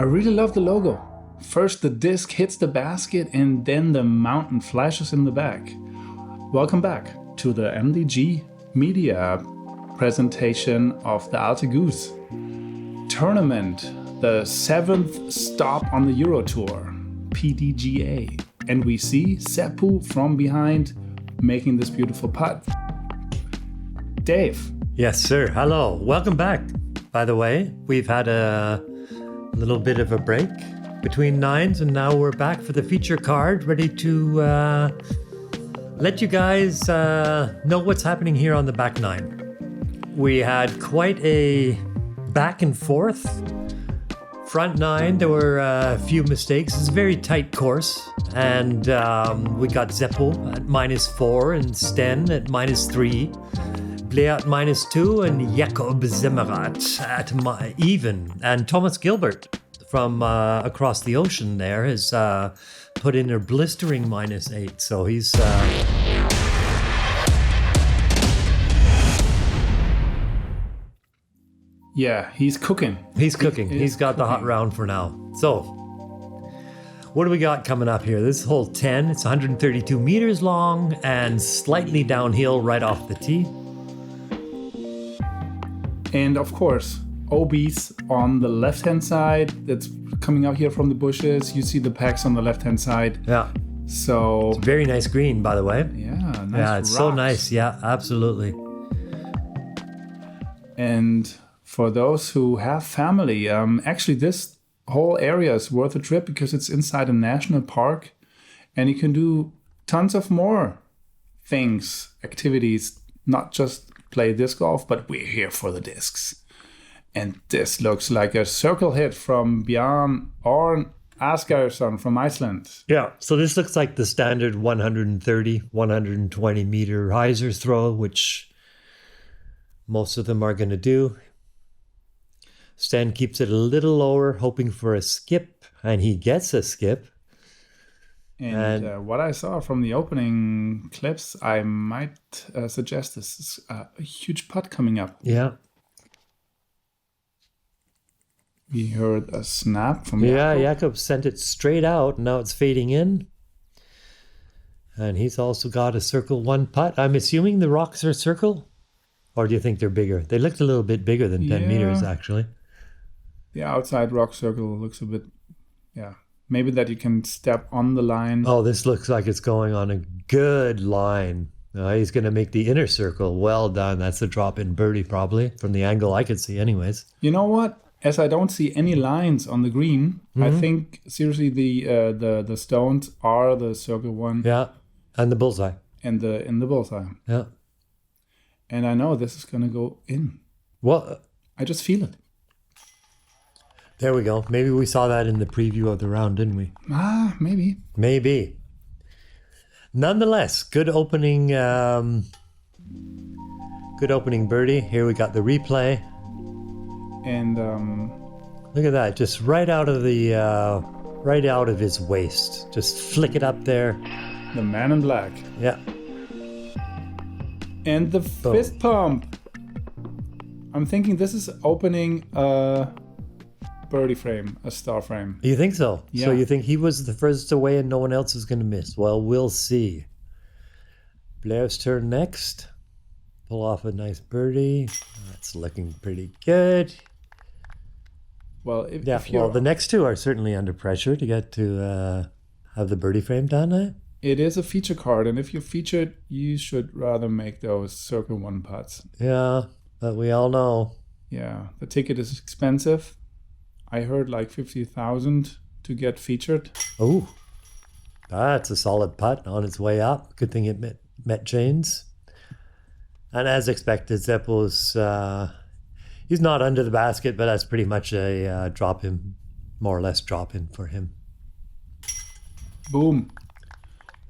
I really love the logo. First the disc hits the basket and then the mountain flashes in the back. Welcome back to the MDG media presentation of the Alutaguse tournament, the 7th stop on the Euro Tour, PDGA. And we see Seppo from behind making this beautiful putt. Dave. Yes, sir. Hello. Welcome back. By the way, we've had a little bit of a break between nines, and now we're back for the feature card, ready to let you guys know what's happening here on the back nine. We had quite a back and forth. Front nine, there were a few mistakes. It's a very tight course. And we got Seppo at -4 and Sten at -3. Blaer at -2 and Jakub Semerád at even. And Thomas Gilbert from across the ocean there has put in a blistering -8. So he's... Yeah, he's cooking. He's cooking. He's got the hot round for now. So, what do we got coming up here? This is hole 10. It's 132 meters long and slightly downhill right off the tee. And of course, OBs on the left-hand side. That's coming out here from the bushes. You see the packs on the left-hand side. Yeah. So it's very nice green, by the way. Yeah, nice. Yeah, it's rocks. so nice. Yeah, absolutely. And for those who have family, actually this whole area is worth a trip because it's inside a national park and you can do tons of more things, activities, not just play disc golf, but we're here for the discs. And this looks like a circle hit from Björn or Asgeirsson from Iceland. Yeah, so this looks like the standard 130, 120 meter hyzers throw, which most of them are going to do. Sten keeps it a little lower, hoping for a skip, and he gets a skip. And what I saw from the opening clips, I might suggest this is a huge putt coming up. Yeah. We heard a snap from Yeah, Jakub. Jakub sent it straight out. Now it's fading in. And he's also got a circle one putt. I'm assuming the rocks are circle? Or do you think they're bigger? They looked a little bit bigger than 10 meters, actually. The outside rock circle looks a bit, maybe that you can step on the line. Oh, this looks like it's going on a good line. He's going to make the inner circle. Well done. That's a drop-in birdie, probably, from the angle I could see anyways. You know what? As I don't see any lines on the green, I think, seriously, the stones are the circle one. Yeah, and the bullseye. And in the bullseye. Yeah. And I know this is going to go in. Well, I just feel it. There we go. Maybe we saw that in the preview of the round, didn't we? Maybe. Maybe. Nonetheless, good opening birdie. Here we got the replay. And look at that, just right out of his waist. Just flick it up there. the man in black. Yeah. And the fist pump. I'm thinking this is opening a birdie frame, a star frame. You think so? Yeah. So you think he was the first away and no one else is going to miss? Well, we'll see. Blair's turn next. Pull off a nice birdie. That's looking pretty good. Well, if the next two are certainly under pressure to get to have the birdie frame done. Eh? It is a feature card, and if you're featured, you should rather make those circle one putts. Yeah, but we all know. Yeah, the ticket is expensive. I heard like 50,000 to get featured. Oh, that's a solid putt on its way up. Good thing it met chains. And as expected, Seppo's he's not under the basket, but that's pretty much a drop in, more or less drop in for him. Boom.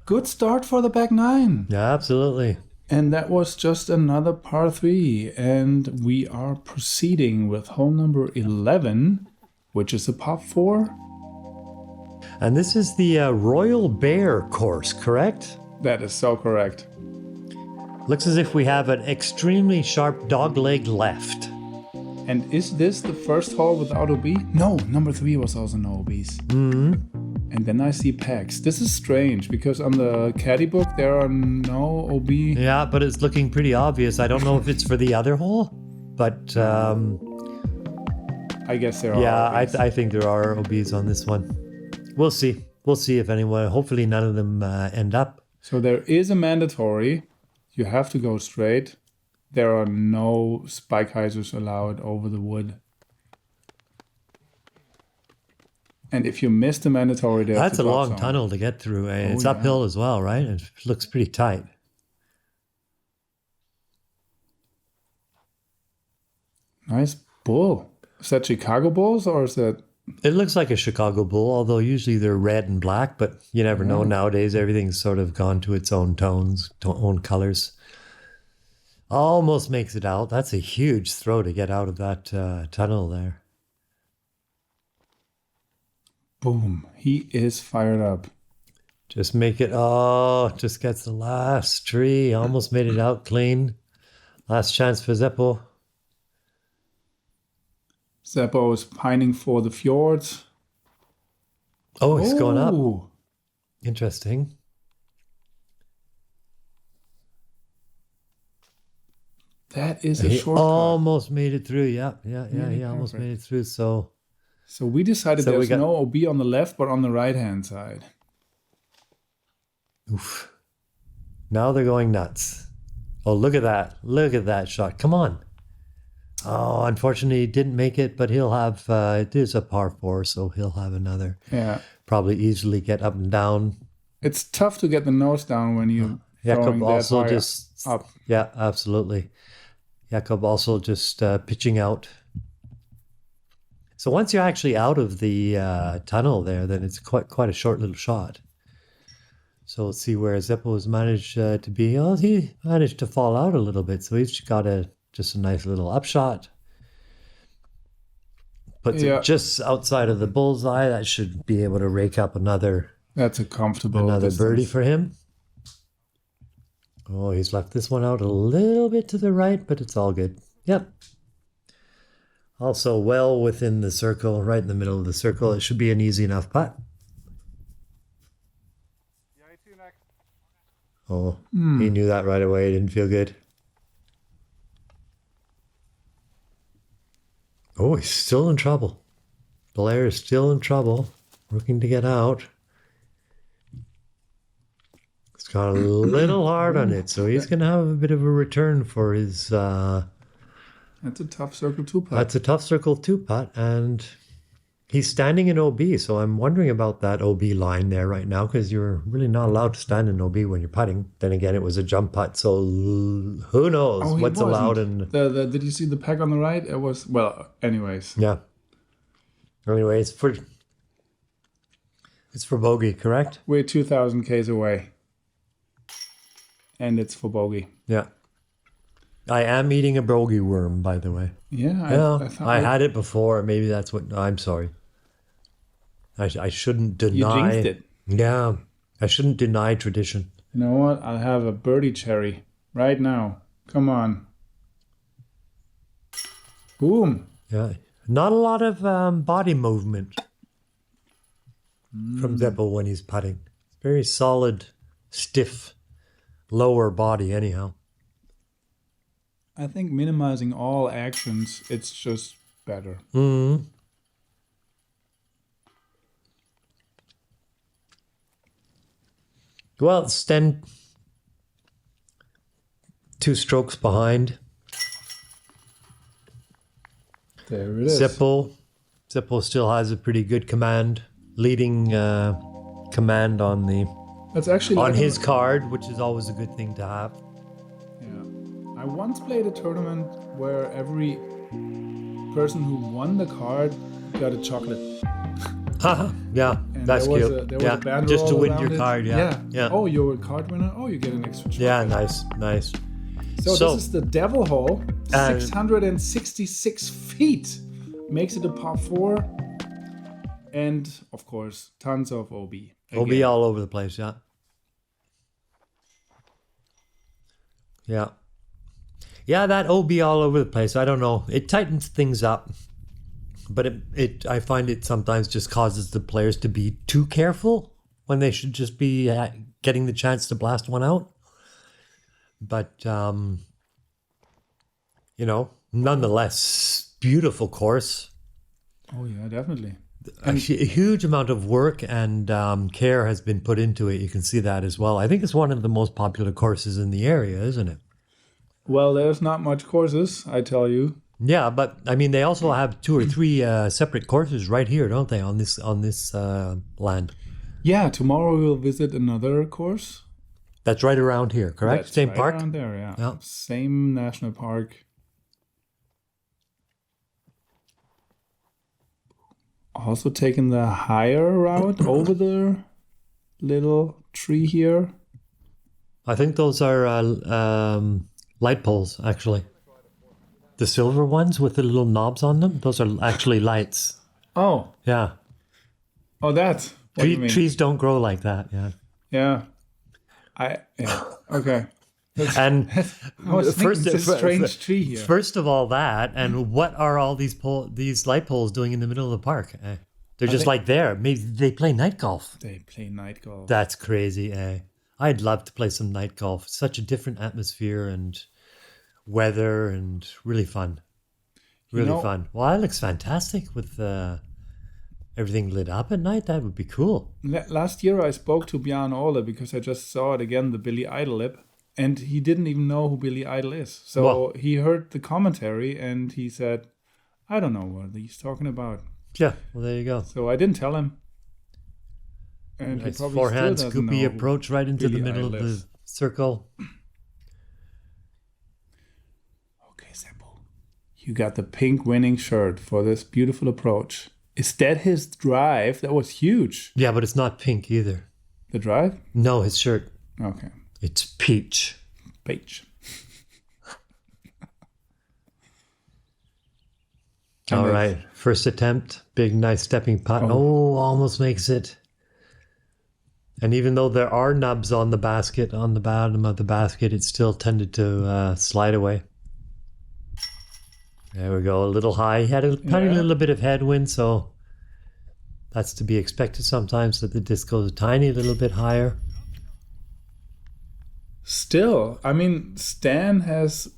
Good start for the back nine. Yeah, absolutely. And that was just another par 3. And we are proceeding with hole number 11, which is a par 4. And this is the Royal Bear course, correct? That is so correct. Looks as if we have an extremely sharp dogleg left. And is this the first hole without OB? No, number 3 was also no OBs. And then I see packs. This is strange because on the caddy book there are no OB. Yeah, but it's looking pretty obvious. I don't know if it's for the other hole, but I guess there are. yeah, OBs. I think there are OBs on this one. We'll see. We'll see if anyone. Hopefully, none of them end up. So there is a mandatory. You have to go straight. There are no spike hyzers allowed over the wood. And if you miss the mandatory, That's a long tunnel to get through. It's uphill as well, right? It looks pretty tight. Nice bull. Is that Chicago bulls or is that? It looks like a Chicago bull, although usually they're red and black, but you never know. Nowadays, everything's sort of gone to its own tones, own colors. Almost makes it out. That's a huge throw to get out of that tunnel there. Boom. He is fired up. Just make it. Oh, just gets the last tree. Almost made it out clean. Last chance for Seppo. Seppo is pining for the fjords. Oh, he's going up. Interesting. That is a He shortcut. almost made it through. Yeah. He almost made it through. So we decided there's no OB on the left, but on the right-hand side. Oof. Now they're going nuts. Oh, look at that. Look at that shot. Come on. Oh, unfortunately, he didn't make it, but he'll have, it is a par 4, so he'll have another. Yeah. Probably easily get up and down. It's tough to get the nose down when you Jakub also just up. Yeah, absolutely. Jakub also just pitching out. So once you're actually out of the tunnel there, then it's quite a short little shot. So let's see where Seppo has managed to be. Oh, he managed to fall out a little bit, so he's got just a nice little upshot. Puts it just outside of the bullseye. That should be able to rake up another. That's a comfortable distance. Birdie for him. Oh, he's left this one out a little bit to the right, but it's all good. Yep. Also well within the circle, right in the middle of the circle. It should be an easy enough putt. Oh, he knew that right away. It didn't feel good. Oh, he's still in trouble. Blaer is still in trouble, working to get out. It's got a little hard on it, so he's going to have a bit of a return for his... That's a tough circle 2 putt. That's a tough circle 2 putt, and he's standing in OB, so I'm wondering about that OB line there right now, because you're really not allowed to stand in OB when you're putting. Then again, it was a jump putt, so who knows what's allowed. And did you see the pack on the right? It was, well, anyways. Yeah. Anyway, it's for bogey, correct? We're 2,000 Ks away. And it's for bogey. Yeah. I am eating a bogey worm, by the way. Yeah, I had it before. Maybe that's what... I'm sorry. I shouldn't deny... You jinxed it. Yeah. I shouldn't deny tradition. You know what? I'll have a birdie cherry right now. Come on. Boom. Yeah. Not a lot of body movement from Seppo when he's putting. Very solid, stiff, lower body anyhow. I think minimizing all actions, it's just better. Mm-hmm. Well, Sten, 2 strokes behind. There it is. Seppo still has a pretty good leading command on That's actually on his card, which is always a good thing to have. Yeah, I once played a tournament where every person who won the card got a chocolate. Yeah, And that's there was cute. There was a banderole just to win around your it. card. Yeah. Oh, you're a card winner. Oh, you get an extra chocolate. Yeah, nice. So this is the devil hole, 666 feet, makes it a par 4, and of course, tons of OB. OB all over the place, yeah. Yeah, that OB all over the place. I don't know. It tightens things up, but I find it sometimes just causes the players to be too careful when they should just be getting the chance to blast one out. But, nonetheless, beautiful course. Oh, yeah, definitely. Actually, a huge amount of work and care has been put into it. You can see that as well. I think it's one of the most popular courses in the area, isn't it? Well, there's not much courses, I tell you. Yeah, but I mean, they also have 2 or 3 separate courses right here, don't they? On this land. Yeah, tomorrow we'll visit another course. That's right around here, correct? That's Same right park. around there, yeah. Yeah. Same national park. Also taking the higher route over the little tree here. I think those are light poles, actually. The silver ones with the little knobs on them, those are actually lights. Oh. Yeah. Oh, that. What do you mean? Trees don't grow like that, yeah. Yeah. Okay. And I was thinking it's a strange tree here. First of all, that, and what are all these light poles doing in the middle of the park? They're just like there. Maybe they play night golf. They play night golf. That's crazy. I'd love to play some night golf. Such a different atmosphere and weather, and really fun. Really fun. Well, that looks fantastic with everything lit up at night. That would be cool. Last year I spoke to Bjarne Ole because I just saw it again, the Billy Idol lip. And he didn't even know who Billy Idol is. So he heard the commentary and he said, I don't know what he's talking about. Yeah, well, there you go. So I didn't tell him. And nice he probably forehand still doesn't scoopy know approach right into Billy the middle Idol of the is. circle. Okay, Seppo. You got the pink winning shirt for this beautiful approach. Is that his drive? That was huge. Yeah, but it's not pink either. The drive? No, his shirt. Okay. It's peach. Peach. All right. First attempt. Big, nice stepping putt. Oh, almost makes it. And even though there are nubs on the basket, on the bottom of the basket, it still tended to slide away. There we go. A little high. He had a tiny little bit of headwind, so that's to be expected sometimes that the disc goes a tiny little bit higher. Still, I mean, Sten has,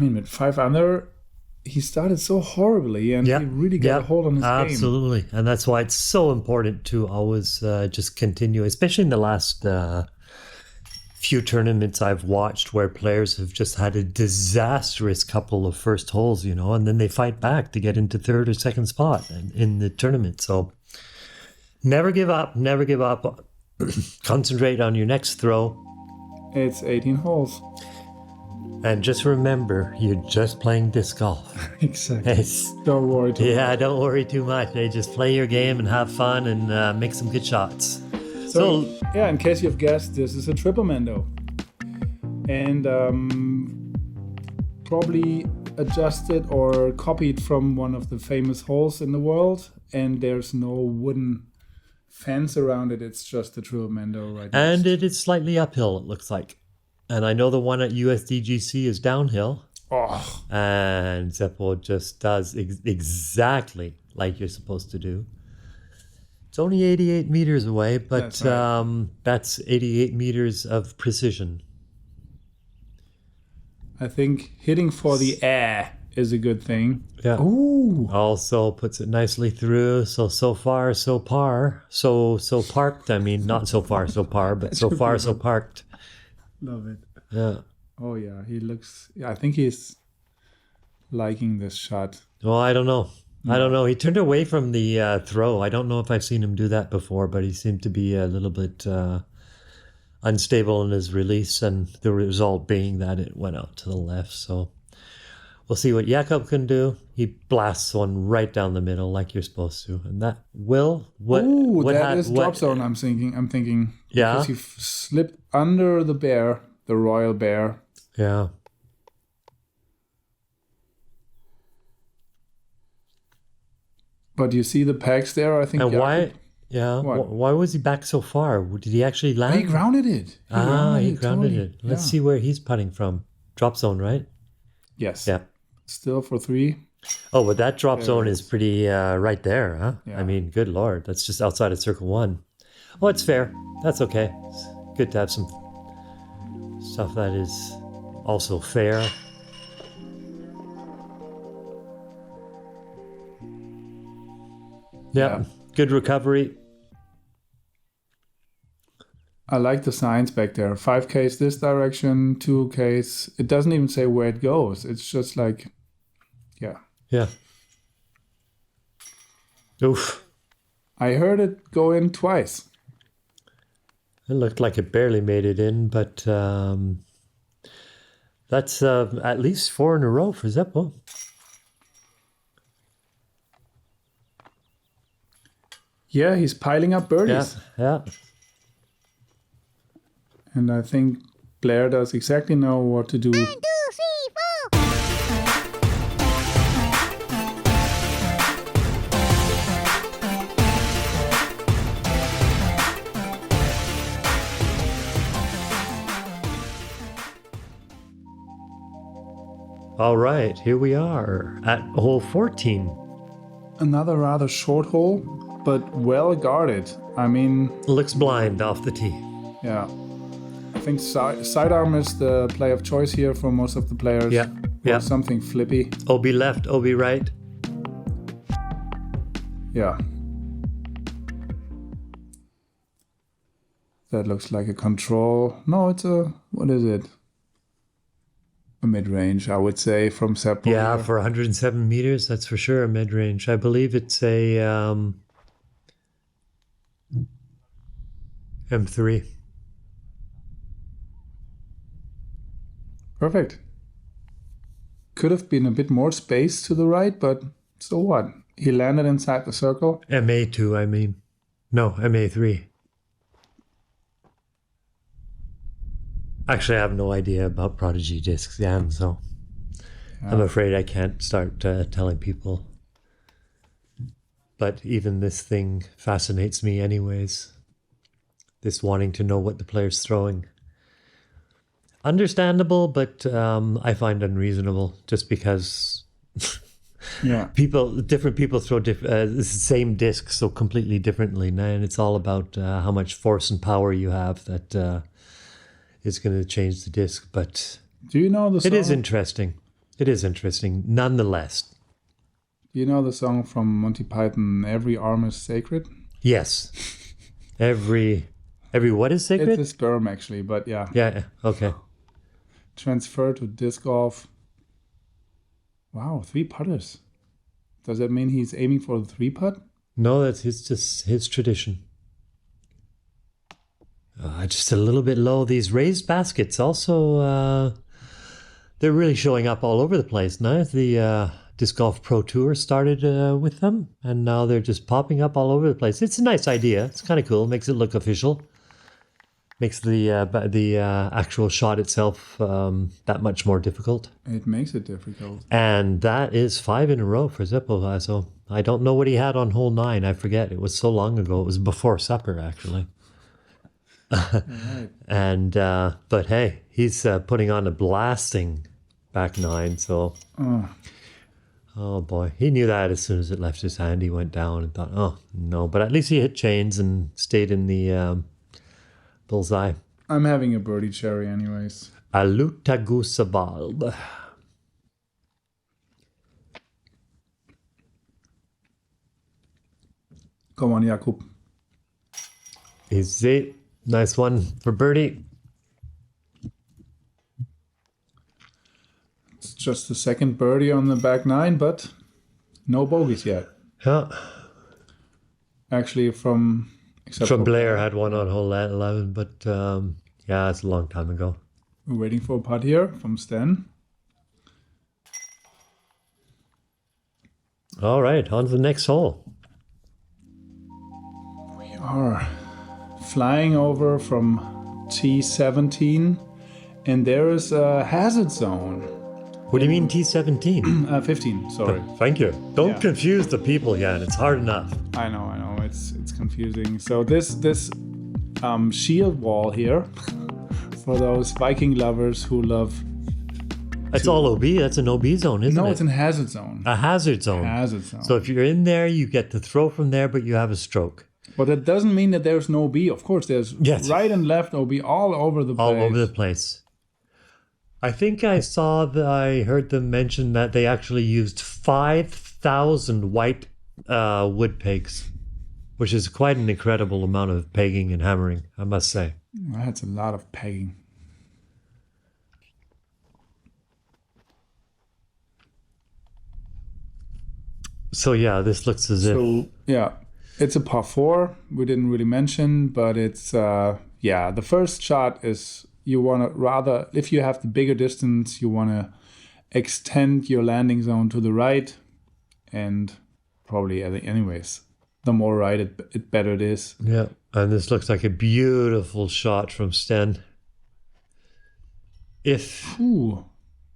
with 5 under, he started so horribly and he really got a hold on his game. Absolutely. And that's why it's so important to always just continue, especially in the last few tournaments I've watched where players have just had a disastrous couple of first holes, and then they fight back to get into third or second spot in the tournament. So never give up, never give up. Concentrate on your next throw. It's 18 holes. And just remember, you're just playing disc golf. Exactly. Don't worry too much. Yeah, don't worry too much. Just play your game and have fun and make some good shots. So, in case you've guessed, this is a triple Mendo. And probably adjusted or copied from one of the famous holes in the world. And there's no wooden fence around it. It's just a triple Mendo right now. And it is slightly uphill, it looks like. And I know the one at USDGC is downhill. Oh. And Seppo just does exactly like you're supposed to do. It's only 88 meters away, but that's 88 meters of precision. I think hitting for the air is a good thing. Yeah. Ooh. Also puts it nicely through. So far, so par. So parked. I mean, not so far, so par, but so far, so parked. Love it. Yeah. Oh, yeah. He looks... I think he's liking this shot. Well, I don't know. I don't know. He turned away from the throw. I don't know if I've seen him do that before, but he seemed to be a little bit unstable in his release, and the result being that it went out to the left. So we'll see what Jakub can do. He blasts one right down the middle like you're supposed to. And that will... that is drop zone, I'm thinking. Yeah? Because he slipped under the bear, the royal bear. Yeah. But you see the pegs there, I think. And Jakub, why... Yeah. Why was he back so far? Did he actually land? He grounded it. He grounded it. Let's see where he's putting from. Drop zone, right? Yes. Yeah. Still for 3. Oh, but that drop There zone it is pretty right there, huh? Yeah. I mean, good lord, that's just outside of circle 1. Oh, it's fair. That's okay. It's good to have some stuff that is also fair. Yeah, good recovery. I like the signs back there. 5Ks this direction, 2Ks. It doesn't even say where it goes. It's just like, yeah. Yeah. Oof. I heard it go in twice. It looked like it barely made it in, but that's at least 4 in a row for Seppo. Yeah, he's piling up birdies. Yeah. And I think Blaer does exactly know what to do. 1, 2, 3, 4. All right, here we are at hole 14. Another rather short hole, but well guarded. I mean, Looks blind off the tee. yeah. I think sidearm is the play of choice here for most of the players. Yeah, yeah. Or something flippy. OB left, OB right. Yeah. That looks like a control. No, it's a, what is it? A mid-range, I would say, from Seppo. Yeah, here. for 107 meters, that's for sure a mid-range. I believe it's a M3. Perfect. Could have been a bit more space to the right, but so what? He landed inside the circle. MA2, I mean. No, MA3. Actually, I have no idea about Prodigy discs, Jan, so I'm afraid I can't start telling people. But even this thing fascinates me anyways. This wanting to know what the player's throwing. Understandable, but I find unreasonable just because Yeah. different people throw the same disc so completely differently, and it's all about how much force and power you have that is going to change the disc. But Do you know the song? it is interesting. It is interesting, nonetheless. Do you know the song from Monty Python, Every Arm is Sacred? Yes, every what is sacred? It's a sperm, actually, but yeah. Yeah. Okay. Transfer to disc golf. Wow, 3 putters. Does that mean he's aiming for the 3-putt? No, that's just his tradition. Just a little bit low. These raised baskets also, they're really showing up all over the place now. The Disc Golf Pro Tour started with them, and now they're just popping up all over the place. It's a nice idea. It's kind of cool. Makes it look official. Makes the actual shot itself that much more difficult. It makes it difficult. And that is 5 in a row for Seppo. So I don't know what he had on hole 9. I forget. It was so long ago. It was before supper, actually. Right. And but hey, he's putting on a blasting back 9. So oh boy, he knew that as soon as it left his hand. He went down and thought, oh no. But at least he hit chains and stayed in the bullseye. I'm having a birdie cherry anyways. Alutaguse ball. Come on, Jakub. Easy. Nice one for birdie. It's just the second birdie on the back 9, but no bogeys yet. Yeah. Actually, except From for Blaer had one on hole 11, but yeah, it's a long time ago. We're waiting for a putt here from Sten. All right, on to the next hole. We are flying over from T17, and there is a hazard zone. What do you mean T17? 15, sorry. Thank you. Don't Yeah. confuse the people, Jan. It's hard enough. I know. It's confusing. So this shield wall here, for those Viking lovers who love It's all OB. That's an OB zone, isn't it? No, it's in hazard zone. A hazard zone. Hazard zone. So if you're in there, you get to throw from there, but you have a stroke. But that doesn't mean that there's no OB. Of course, there's right and left OB all over the place. All over the place. I think I heard them mention that they actually used 5,000 white wood pegs, which is quite an incredible amount of pegging and hammering, I must say. That's a lot of pegging. So yeah, this looks as if... Yeah, it's a par 4. We didn't really mention, but it's, the first shot is you want to rather, if you have the bigger distance, you want to extend your landing zone to the right. And probably, anyways, the more right, it better it is. Yeah, and this looks like a beautiful shot from Sten. Ooh.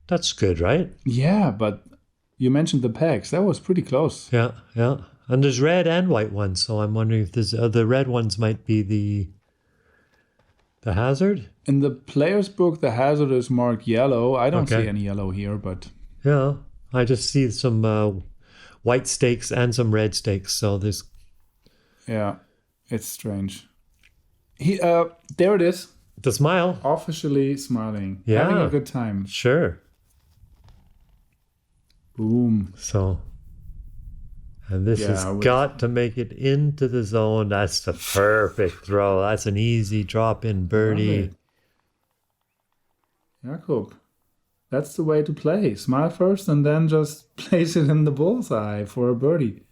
That's good, right? Yeah, but... You mentioned the pegs. That was pretty close. Yeah. And there's red and white ones, so I'm wondering if the red ones might be the hazard. In the player's book, the hazard is marked yellow. I don't see any yellow here, but... Yeah, I just see some white stakes and some red stakes, so there's... Yeah, it's strange. There it is. The smile. Officially smiling. Yeah. Having a good time. Sure. Boom. So, and this has got to make it into the zone. That's the perfect throw. That's an easy drop-in birdie. Jakub, that's the way to play. Smile first and then just place it in the bullseye for a birdie.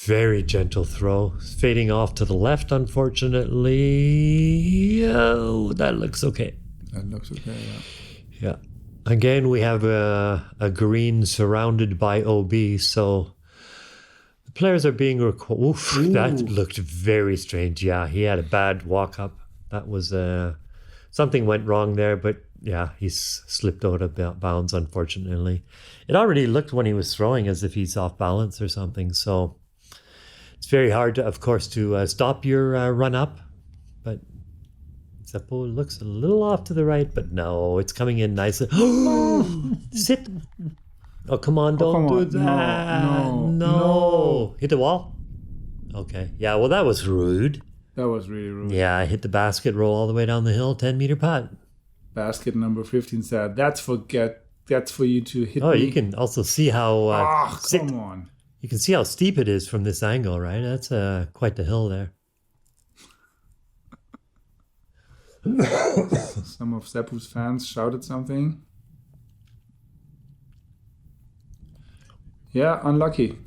Very gentle throw. Fading off to the left, unfortunately. Oh, that looks okay. That looks okay, Yeah. Again, we have a green surrounded by OB, so the players are being that looked very strange. Yeah, he had a bad walk-up. That was... something went wrong there, but yeah, he's slipped out of bounds, unfortunately. It already looked when he was throwing as if he's off balance or something, so it's very hard, of course, to stop your run-up, but... Seppo looks a little off to the right, but no, it's coming in nicely. Sit. Oh, come on, don't do that. No. Hit the wall? Okay. Yeah, well, that was rude. That was really rude. Yeah, I hit the basket, roll all the way down the hill, 10-meter putt. Basket number 15 said, that's for you to hit me. You can also see how... come on. You can see how steep it is from this angle, right? That's quite the hill there. Some of Seppo's fans shouted something. Yeah, unlucky.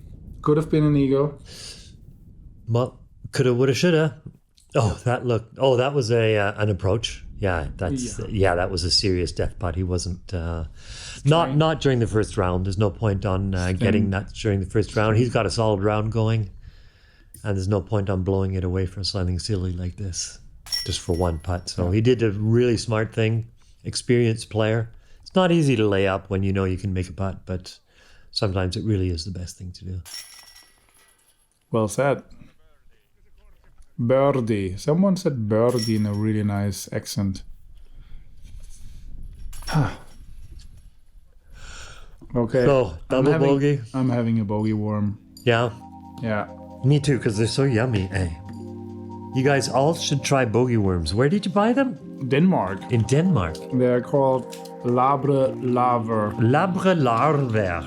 Could have been an eagle. Well, coulda, woulda, shoulda. That was an approach. Yeah, that was a serious death putt. He wasn't not during the first round. There's no point on getting that during the first round. He's got a solid round going, and there's no point on blowing it away for something silly like this. Just for one putt. So he did a really smart thing. Experienced player. It's not easy to lay up when you know you can make a putt, but sometimes it really is the best thing to do. Well said. Birdie. Someone said birdie in a really nice accent. Okay. So, double bogey. I'm having a bogey worm. Yeah? Yeah. Me too, because they're so yummy. Hey. You guys all should try bogey worms. Where did you buy them? Denmark. In Denmark. They're called Labre Laver. Labre Larver.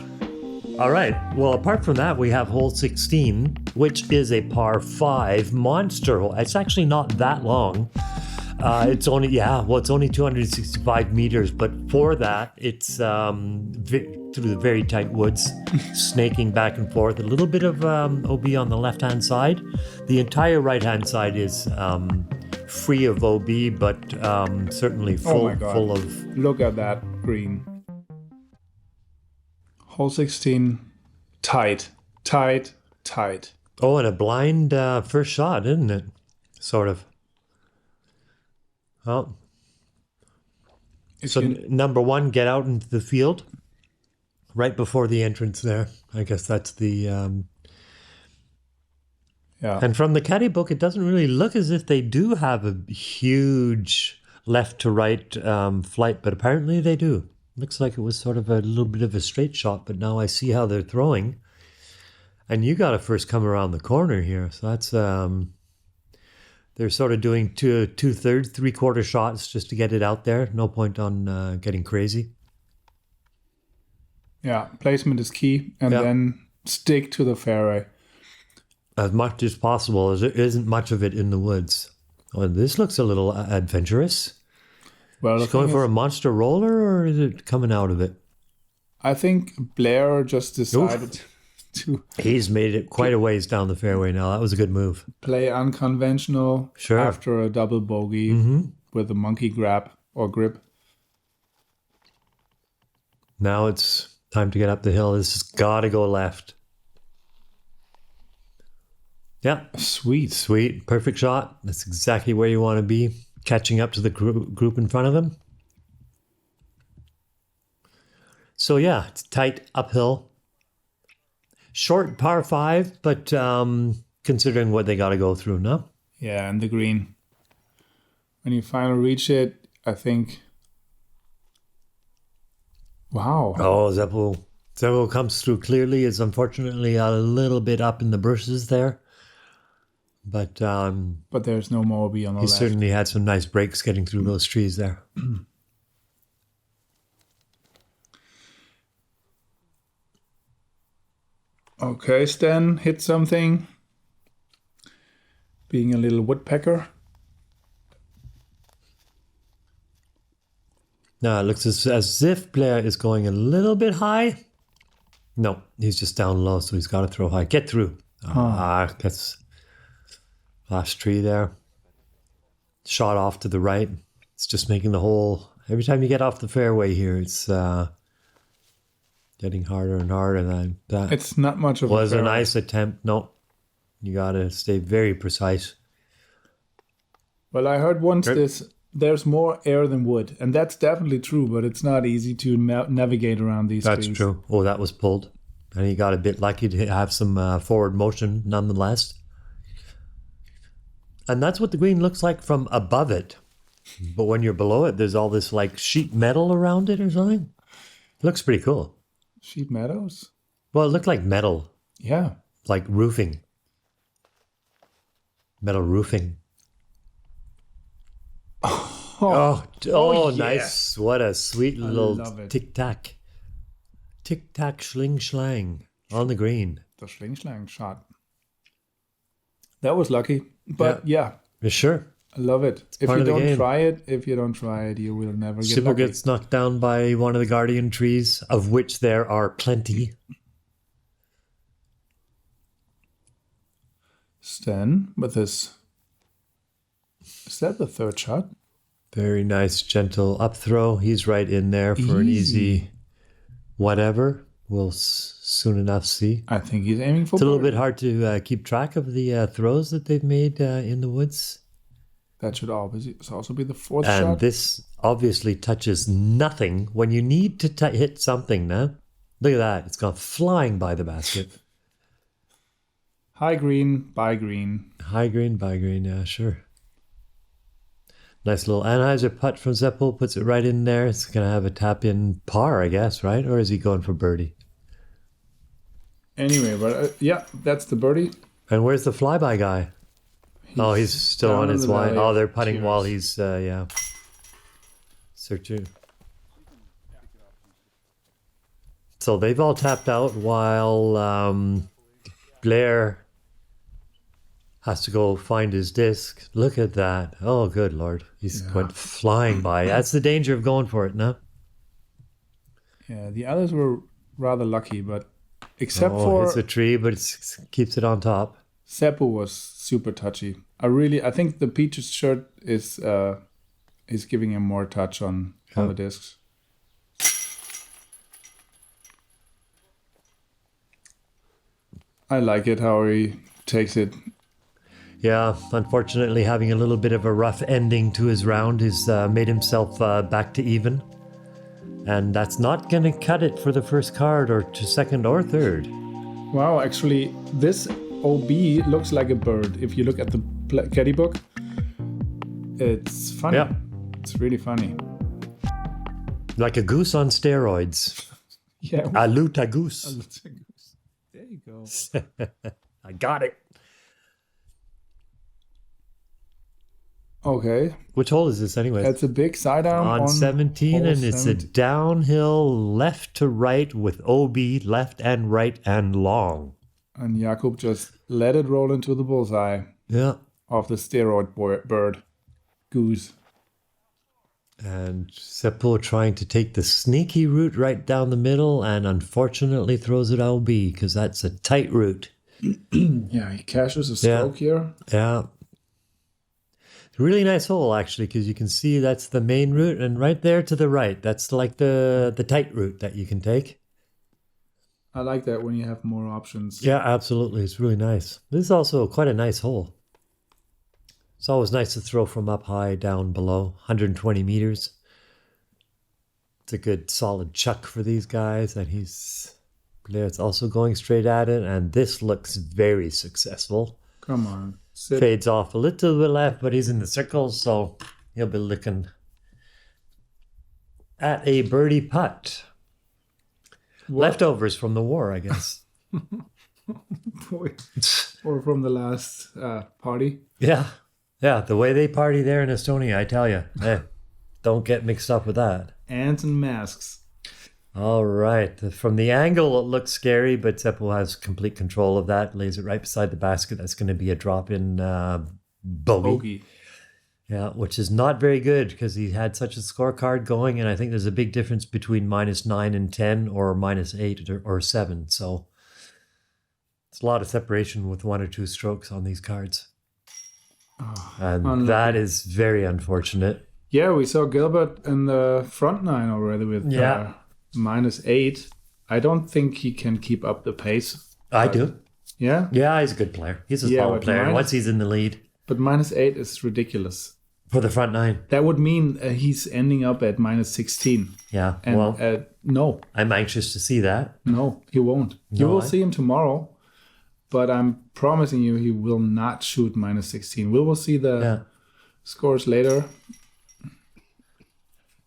All right. Well, apart from that, we have hole 16, which is a par 5 monster hole. It's actually not that long. It's only 265 meters, but for that, it's through the very tight woods, snaking back and forth. A little bit of OB on the left-hand side. The entire right-hand side is free of OB, but certainly full of... Look at that green. Hole 16, tight. Oh, and a blind first shot, isn't it? Sort of. Well, number one, get out into the field right before the entrance there. I guess that's the... And from the caddy book, it doesn't really look as if they do have a huge left to right flight, but apparently they do. Looks like it was sort of a little bit of a straight shot, but now I see how they're throwing. And you got to first come around the corner here. So that's, they're sort of doing 2/3, 3/4 shots just to get it out there. No point on getting crazy. Yeah, placement is key, and then stick to the fairway. As much as possible, as there isn't much of it in the woods. Oh, this looks a little adventurous. Well, Is it going for a monster roller, or is it coming out of it? I think Blaer just decided to He's made it quite a ways down the fairway now. That was a good move. play unconventional after a double bogey with a monkey grab or grip. Now it's time to get up the hill. This has got to go left. Yeah. Sweet. Perfect shot. That's exactly where you want to be. Catching up to the group in front of him. So yeah, it's tight uphill. Short par 5, but considering what they got to go through, no? Yeah, and the green. When you finally reach it, I think... Wow. Oh, Seppo comes through clearly. It's unfortunately a little bit up in the bushes there. But there's no Moby on the he left. certainly had some nice breaks getting through those trees there. Okay, Sten hit something. Being a little woodpecker. Now it looks as if Blaer is going a little bit high. No, he's just down low, so he's got to throw high. Get through. That's last tree there. Shot off to the right. It's just making the hole. Every time you get off the fairway here, it's getting harder and harder. Than that. It's not much of Was a a nice attempt. No, you got to stay very precise. Well, I heard once there's more air than wood, and that's definitely true, but it's not easy to navigate around these That's trees. true. Oh, that was pulled. And he got a bit lucky to have some forward motion nonetheless. And that's what the green looks like from above it. But when you're below it, there's all this like sheet metal around it or something. It looks pretty cool. Sheep meadows? Well, it looked like metal, Yeah. like roofing. Metal roofing. Oh, yeah. Nice. What a sweet little love it. tic-tac. Tic-tac, schling-schlang on the green. The sling shot. That was lucky. But yeah, You sure? I love it. If part you of the don't game. try it, you will never get Seppo lucky. gets knocked down by one of the guardian trees, of which there are plenty. Sten with his... Is that the third shot? Very nice, gentle up throw. He's right in there for an easy whatever. We'll soon enough see. I think he's aiming for It's a little birdie. bit hard to keep track of the throws that they've made in the woods. That should also be the fourth And shot. this obviously touches nothing when you need to hit something now. Look at that. It's gone flying by the basket. High green, by green. High green, by green, yeah, sure. Nice little Anheuser putt from Seppo, puts it right in there. It's going to have a tap in par, I guess, right? Or is he going for birdie? Anyway, but yeah, that's the birdie. And where's the flyby guy? He's still down on in his the line. valley. Oh, they're putting Cheers. while he's, searching. So they've all tapped out while Blaer has to go find his disc. Look at that. Oh, good Lord. He's went flying by. That's the danger of going for it, no? Yeah, the others were rather lucky, but except for It's a tree, but it keeps it on top. Seppo was super touchy. I think the Peaches shirt is giving him more touch on the discs. I like it how he takes it. Yeah, unfortunately, having a little bit of a rough ending to his round, he's made himself back to even. And that's not going to cut it for the first card or to second or third. Wow, actually, this OB looks like a bird. If you look at the caddy book, it's funny. Yeah, It's really funny. Like a goose on steroids. Yeah. Alutaguse. Alutaguse. There you go. I got it. Okay. Which hole is this anyway? That's a big side arm on 17, hole and it's 17. a downhill left to right with OB left and right and long. And Jakub just let it roll into the bullseye Yeah. of the steroid bird. Goose. And Seppo trying to take the sneaky route right down the middle and unfortunately throws it OB because that's a tight route. Yeah, he cashes a stroke here. Yeah. Really nice hole, actually, because you can see that's the main route, and right there to the right, that's like the tight route that you can take. I like that when you have more options. Yeah, absolutely. It's really nice. This is also quite a nice hole. It's always nice to throw from up high down below, 120 meters. It's a good solid chuck for these guys, and Blaer's also going straight at it, and this looks very successful. Come on. Sit. Fades off a little to the left, but he's in the circle, so he'll be looking at a birdie putt. What? Leftovers from the war, I guess. Or from the last party. Yeah. Yeah, the way they party there in Estonia, I tell you. Don't get mixed up with that. Ants and masks. All right. From the angle, it looks scary, but Seppo has complete control of that. Lays it right beside the basket. That's going to be a drop-in bogey. Yeah, which is not very good because he had such a scorecard going, and I think there's a big difference between -9 and 10 or -8 or 7. So it's a lot of separation with 1 or 2 strokes on these cards. And unlucky. that is very unfortunate. Yeah, we saw Gilbert in the front 9 already with -8. I don't think he can keep up the pace. I do. Yeah? Yeah, he's a good player. He's a solid but player. Once he's in the lead But -8 is ridiculous. for the front 9. That would mean he's ending up at -16. Yeah, And well, no, I'm anxious to see that. no, he won't. You No, will see him tomorrow, but I'm promising you he will not shoot -16. We will see the scores later.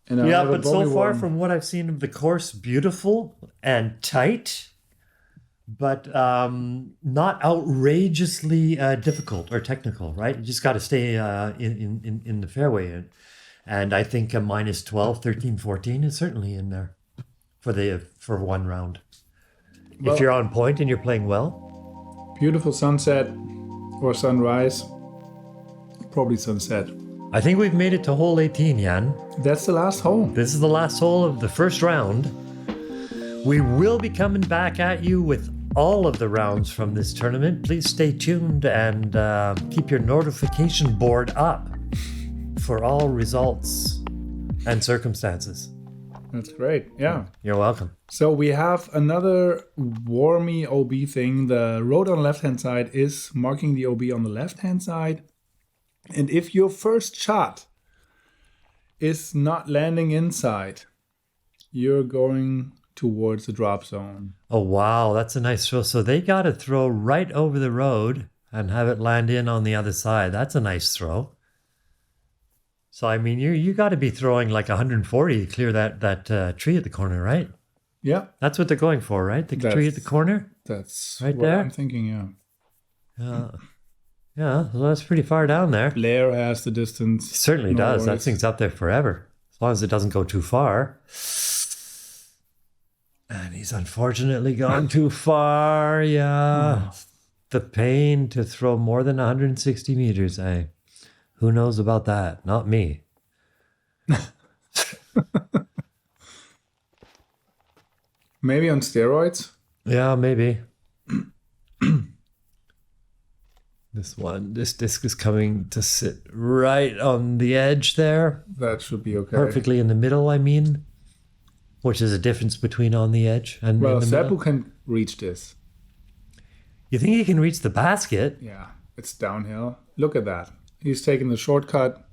And Yeah, but so far from what I've seen of the course, beautiful and tight, but not outrageously difficult or technical, right? You just got to stay in the fairway. And I think a -12, 13, 14 is certainly in there for one round. Well, if you're on point and you're playing well. Beautiful sunset or sunrise. Probably sunset. I think we've made it to hole 18, Jan. That's the last hole. This is the last hole of the first round. We will be coming back at you with all of the rounds from this tournament. Please stay tuned and keep your notification board up for all results and circumstances. That's great. Yeah. You're welcome. So we have another warmy OB thing. The road on the left-hand side is marking the OB on the left-hand side. And if your first shot is not landing inside, you're going towards the drop zone. Oh, wow. That's a nice throw. So they got to throw right over the road and have it land in on the other side. That's a nice throw. So, I mean, you got to be throwing like 140 to clear that tree at the corner, right? Yeah. That's what they're going for, right? The tree at the corner? That's right what there? I'm thinking, yeah. Yeah, well, that's pretty far down there. Blaer has the distance. It certainly No does. That worries. thing's up there forever. As long as it doesn't go too far. And he's unfortunately gone too far. Yeah. The pain to throw more than 160 meters. Who knows about that? Not me. Maybe on steroids? Yeah, maybe. This disc is coming to sit right on the edge there. That should be okay. Perfectly in the middle, I mean. Which is a difference between on the edge and Well, in the Seppo middle. can reach this. You think he can reach the basket? Yeah, it's downhill. Look at that. He's taking the shortcut.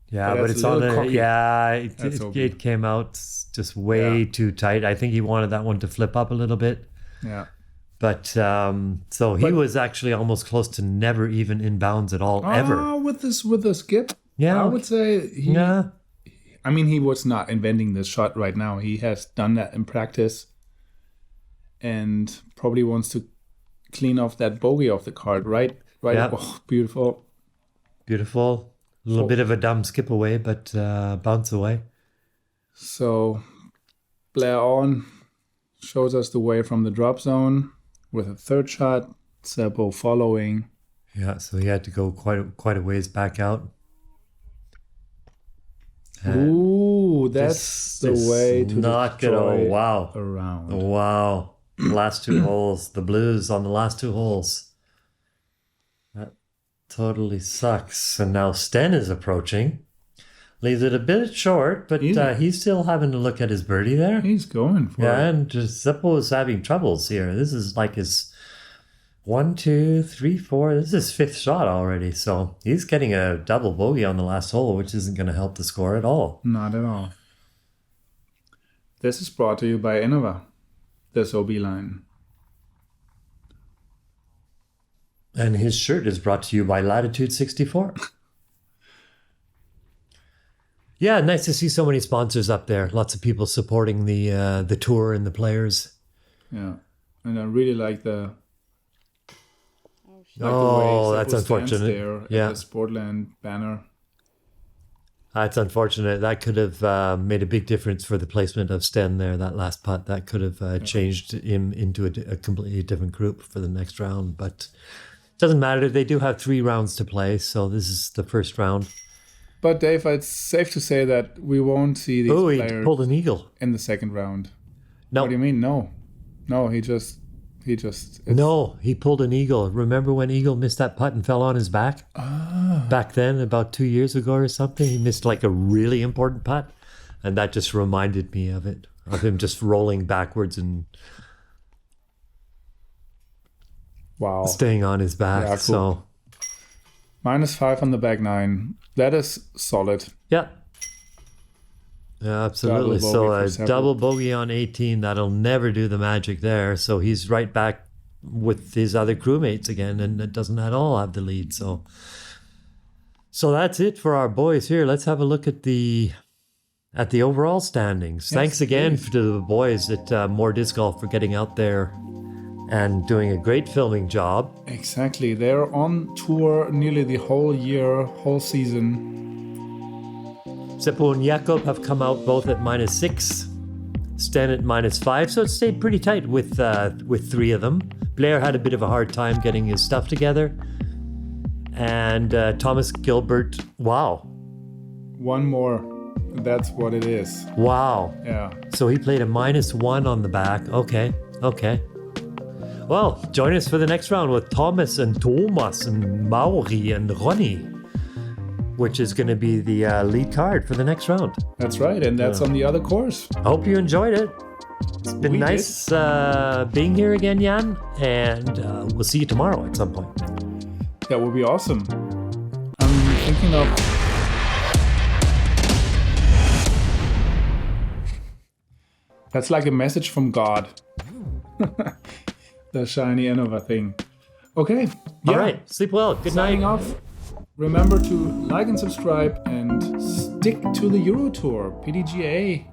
Yeah, But but that's it's a on little the... cocky. Yeah, That's OB. it came out just way too tight. I think he wanted that one to flip up a little bit. Yeah. But, so he was actually almost close to never even in bounds at all, ever. Oh, with the skip? Yeah. I would say Yeah. I mean, he was not inventing this shot right now. He has done that in practice and probably wants to clean off that bogey off the card, right? Yeah. Oh, beautiful. Beautiful. A little bit of a dumb skip away, but bounce away. So Blaer on shows us the way from the drop zone with a third shot. Seppo following. Yeah, so he had to go quite a ways back out. Ooh, that's the way to not destroy gonna. Wow. a round. Wow. Last two holes. The blues on the last two holes. That totally sucks. And now Sten is approaching. Leaves it a bit short, but he's still having to look at his birdie there. He's going for it. And Seppo is having troubles here. This is like his 1, 2, 3, 4. This is his fifth shot already. So he's getting a double bogey on the last hole, which isn't going to help the score at all. Not at all. This is brought to you by Innova, this OB line. And his shirt is brought to you by Latitude 64. Yeah, nice to see so many sponsors up there. Lots of people supporting the tour and the players. Yeah, and I really like the. That's unfortunate. There Yeah, the Sportland banner. that's unfortunate. That could have made a big difference for the placement of Sten there. That last putt that could have changed him into a completely different group for the next round. But it doesn't matter. They do have 3 rounds to play, so this is the first round. But Dave, it's safe to say that we won't see these He players pulled an eagle. in the second round. No. What do you mean? No, he just. No, he pulled an eagle. Remember when Eagle missed that putt and fell on his back? Back then, about 2 years ago or something, he missed like a really important putt. And that just reminded me of it, of him just rolling backwards and staying on his back. Yeah, cool. So, -5 on the back 9. That is solid. yeah. Yeah, absolutely. Double So bogey a for Seppo. double bogey on 18, that'll never do the magic there. So he's right back with his other crewmates again, and it doesn't at all have the lead. So that's it for our boys here. Let's have a look at the overall standings. Yes, Thanks again please. to the boys at More Disc Golf for getting out there and doing a great filming job. Exactly. They're on tour nearly the whole year, whole season. Seppo and Jakub have come out both at -6, Sten at -5, so it stayed pretty tight with 3 of them. Blaer had a bit of a hard time getting his stuff together. And Thomas Gilbert, wow. One more. That's what it is. Wow. Yeah. So he played a -1 on the back. Okay. Well, join us for the next round with Thomas and Thomas and Mauri and Ronnie, which is going to be the lead card for the next round. That's right. And that's on the other course. Hope you enjoyed it. It's been We nice being here again, Jan, and we'll see you tomorrow at some point. That would be awesome. I'm thinking of. That's like a message from God. The shiny Innova thing. Okay. Yeah. All right. Sleep well. Good Signing night. off. Remember to like and subscribe and stick to the Euro Tour, PDGA.